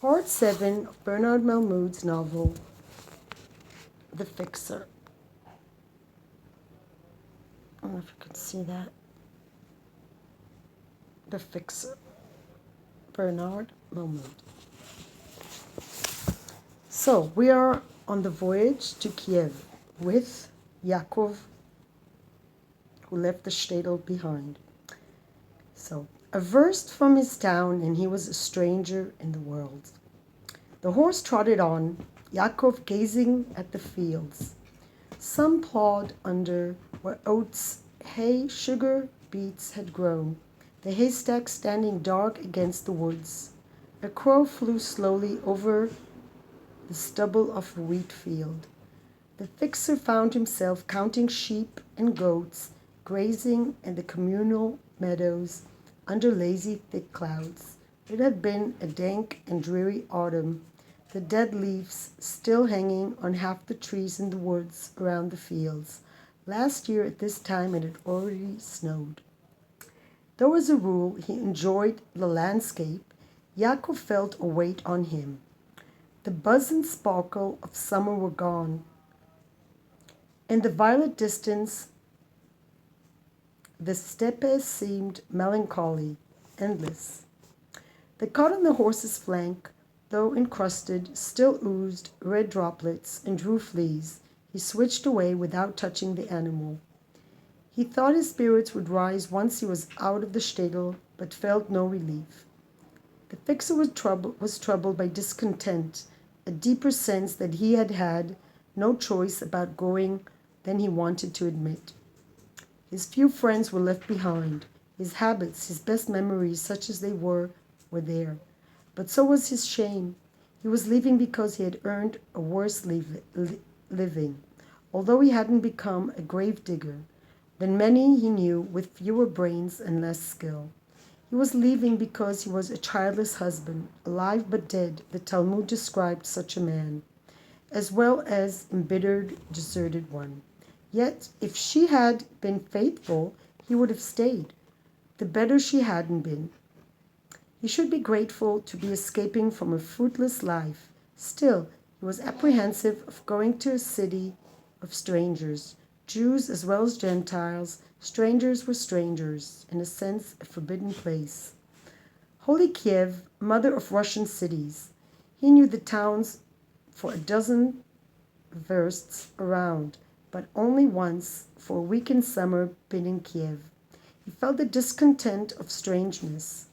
Part 7 of Bernard Malmud's novel, The Fixer. I don't know if you can see that. The Fixer. Bernard Malmud. So, we are on the voyage to Kiev with Yakov, who left the shtetl behind. So, averse from his town, and he was a stranger in the world. The horse trotted on, Yakov gazing at the fields. Some plowed under where oats, hay, sugar, beets had grown, the haystack standing dark against the woods. A crow flew slowly over the stubble of a wheat field. The fixer found himself counting sheep and goats grazing in the communal meadows under lazy thick clouds. It had been a dank and dreary autumn, the dead leaves still hanging on half the trees in the woods around the fields. Last year at this time it had already snowed. Though as a rule he enjoyed the landscape, Yakov felt a weight on him. The buzz and sparkle of summer were gone. In the violet distance, the steppe seemed melancholy, endless. The cut on the horse's flank, though encrusted, still oozed red droplets and drew fleas. He switched away without touching the animal. He thought his spirits would rise once he was out of the shtetl, but felt no relief. The fixer was troubled by discontent, a deeper sense that he had had no choice about going than he wanted to admit. His few friends were left behind. His habits, his best memories, such as they were there. But so was his shame. He was leaving because he had earned a worse living, although he hadn't become a grave digger than many he knew with fewer brains and less skill. He was leaving because he was a childless husband, alive but dead. The Talmud described such a man, as well as embittered, deserted one. Yet, if she had been faithful, he would have stayed. The better she hadn't been. He should be grateful to be escaping from a fruitless life. Still, he was apprehensive of going to a city of strangers, Jews as well as Gentiles. Strangers were strangers, in a sense a forbidden place. Holy Kiev, mother of Russian cities. He knew the towns for a dozen versts around, but only once, for a week in summer, been in Kiev. He felt the discontent of strangeness,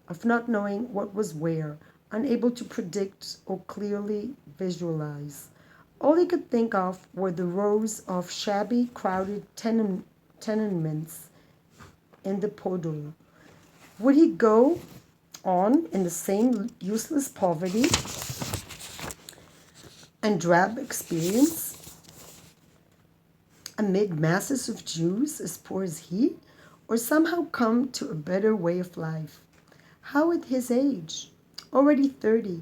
of not knowing what was where, unable to predict or clearly visualize. All he could think of were the rows of shabby, crowded tenements in the Podol. Would he go on in the same useless poverty and drab experience amid masses of Jews as poor as he, or somehow come to a better way of life? How at his age? Already 30.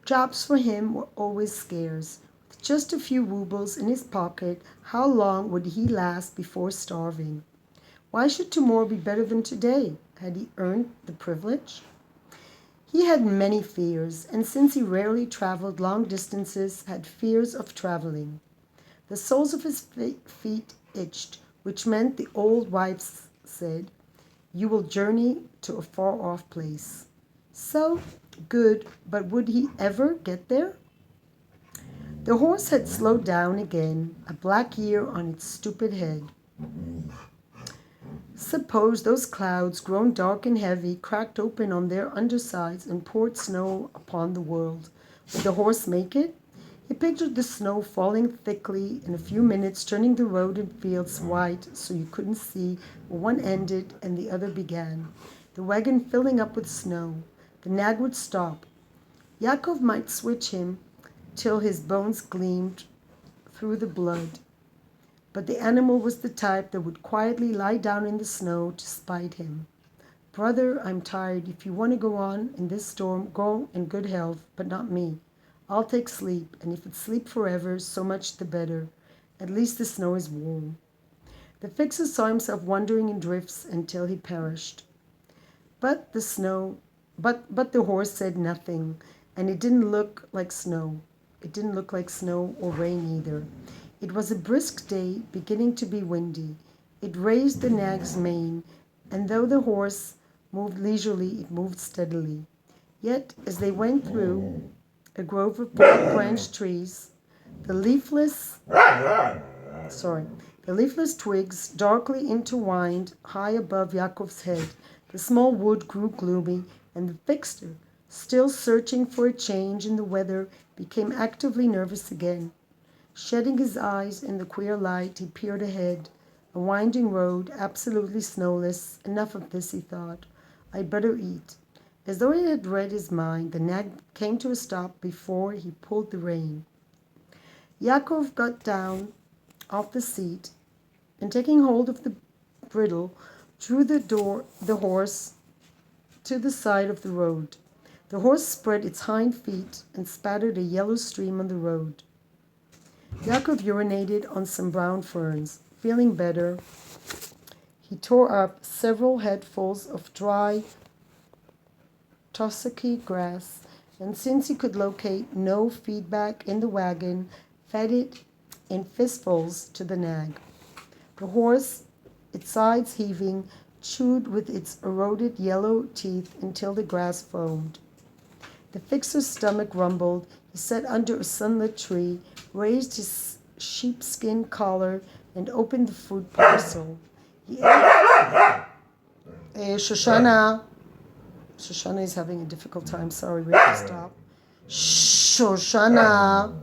Jobs for him were always scarce. With just a few rubles in his pocket, how long would he last before starving? Why should tomorrow be better than today? Had he earned the privilege? He had many fears, and since he rarely traveled long distances, had fears of traveling. The soles of his feet itched, which meant, the old wives said, you will journey to a far-off place. So, good, but would he ever get there? The horse had slowed down again, a black year on its stupid head. Suppose those clouds, grown dark and heavy, cracked open on their undersides and poured snow upon the world. Would the horse make it? He pictured the snow falling thickly in a few minutes, turning the road and fields white so you couldn't see where one ended and the other began. The wagon filling up with snow. The nag would stop. Yaakov might switch him till his bones gleamed through the blood. But the animal was the type that would quietly lie down in the snow to spite him. Brother, I'm tired. If you want to go on in this storm, go in good health, but not me. I'll take sleep, and if it's sleep forever, so much the better. At least the snow is warm. The fixer saw himself wandering in drifts until he perished. But the horse said nothing, and it didn't look like snow. It didn't look like snow or rain either. It was a brisk day, beginning to be windy. It raised the nag's mane, and though the horse moved leisurely, it moved steadily. Yet, as they went through a grove of broad-branched trees, the leafless, the leafless twigs darkly intertwined high above Yaakov's head. The small wood grew gloomy, and the fixer, still searching for a change in the weather, became actively nervous again. Shedding his eyes in the queer light, he peered ahead. A winding road, absolutely snowless. Enough of this, he thought. I'd better eat. As though it had read his mind, the nag came to a stop before he pulled the rein. Yaakov got down off the seat and, taking hold of the bridle, drew the horse to the side of the road. The horse spread its hind feet and spattered a yellow stream on the road. Yaakov urinated on some brown ferns. Feeling better, he tore up several headfuls of dry tussocky grass, and since he could locate no feedback in the wagon, fed it in fistfuls to the nag. The horse, its sides heaving, chewed with its eroded yellow teeth until the grass foamed. The fixer's stomach rumbled. He sat under a sunlit tree, raised his sheepskin collar, and opened the food parcel. He ate. Hey, Shoshana. Shoshana is having a difficult time. Sorry, we have to stop. Shoshana.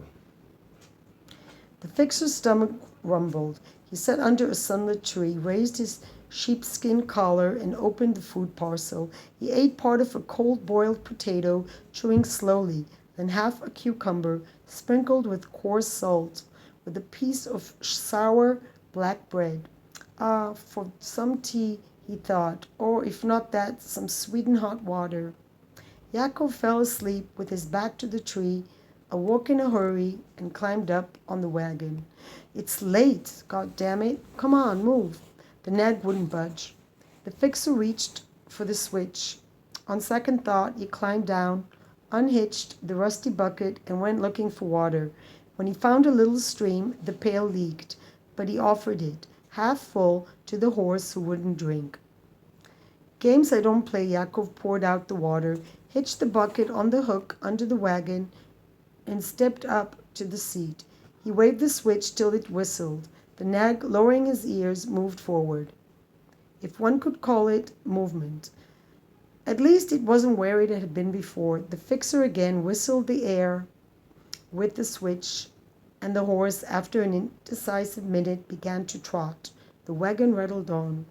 The fixer's stomach rumbled. He sat under a sunlit tree, raised his sheepskin collar, and opened the food parcel. He ate part of a cold boiled potato, chewing slowly, then half a cucumber, sprinkled with coarse salt, with a piece of sour black bread. Ah, for some tea, he thought, or if not that, some sweetened hot water. Yaakov fell asleep with his back to the tree, awoke in a hurry, and climbed up on the wagon. It's late, God damn it. Come on, move. The nag wouldn't budge. The fixer reached for the switch. On second thought, he climbed down, unhitched the rusty bucket, and went looking for water. When he found a little stream, the pail leaked, but he offered it, half full, to the horse who wouldn't drink. Games I don't play, Yaakov poured out the water, hitched the bucket on the hook under the wagon, and stepped up to the seat. He waved the switch till it whistled. The nag, lowering his ears, moved forward. If one could call it movement. At least it wasn't where it had been before. The fixer again whistled the air with the switch, and the horse, after an indecisive minute, began to trot. The wagon rattled on.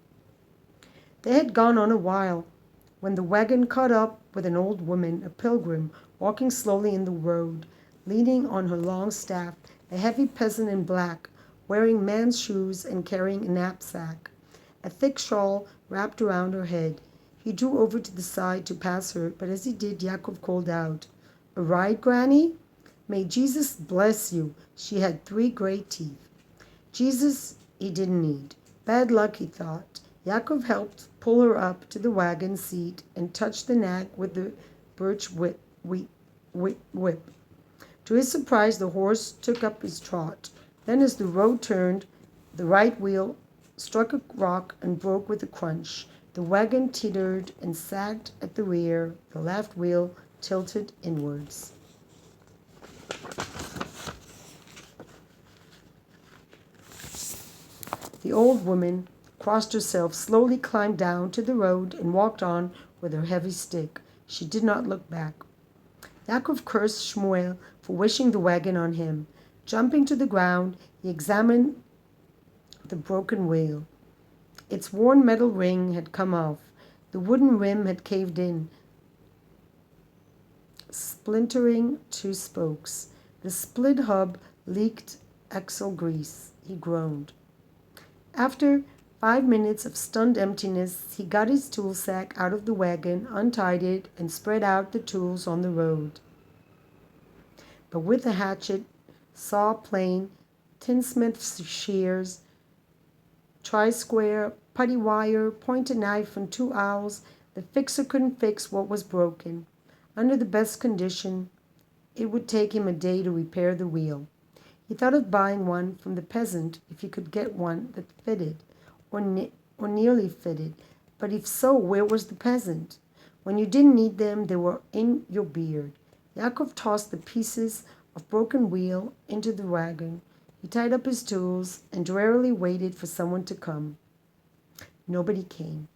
They had gone on a while, when the wagon caught up with an old woman, a pilgrim, walking slowly in the road, leaning on her long staff, a heavy peasant in black, wearing man's shoes and carrying a knapsack, a thick shawl wrapped around her head. He drew over to the side to pass her, but as he did, Yaakov called out, "A ride, Granny?" "May Jesus bless you." She had 3 great teeth. Jesus he didn't need. Bad luck, he thought. Yaakov helped pull her up to the wagon seat and touched the nag with the birch whip. To his surprise, the horse took up his trot. Then, as the road turned, the right wheel struck a rock and broke with a crunch. The wagon teetered and sagged at the rear. The left wheel tilted inwards. The old woman crossed herself, slowly climbed down to the road, and walked on with her heavy stick. She did not look back. Yaakov cursed Shmuel for wishing the wagon on him. Jumping to the ground, he examined the broken wheel. Its worn metal ring had come off. The wooden rim had caved in, splintering 2 spokes. The split hub leaked axle grease. He groaned. After 5 minutes of stunned emptiness, he got his tool sack out of the wagon, untied it, and spread out the tools on the road. But with a hatchet, saw plane, tinsmith's shears, tri-square, putty wire, pointed knife, and 2 owls, the fixer couldn't fix what was broken. Under the best condition, it would take him a day to repair the wheel. He thought of buying one from the peasant if he could get one that fitted, or nearly fitted. But if so, where was the peasant? When you didn't need them, they were in your beard. Yaakov tossed the pieces of broken wheel into the wagon. He tied up his tools and drearily waited for someone to come. Nobody came.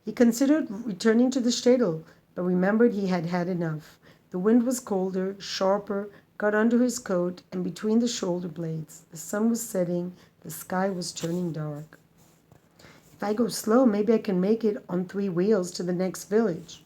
He considered returning to the shtetl, but remembered he had had enough. The wind was colder, sharper, got under his coat and between the shoulder blades. The sun was setting, the sky was turning dark. If I go slow, maybe I can make it on 3 wheels to the next village.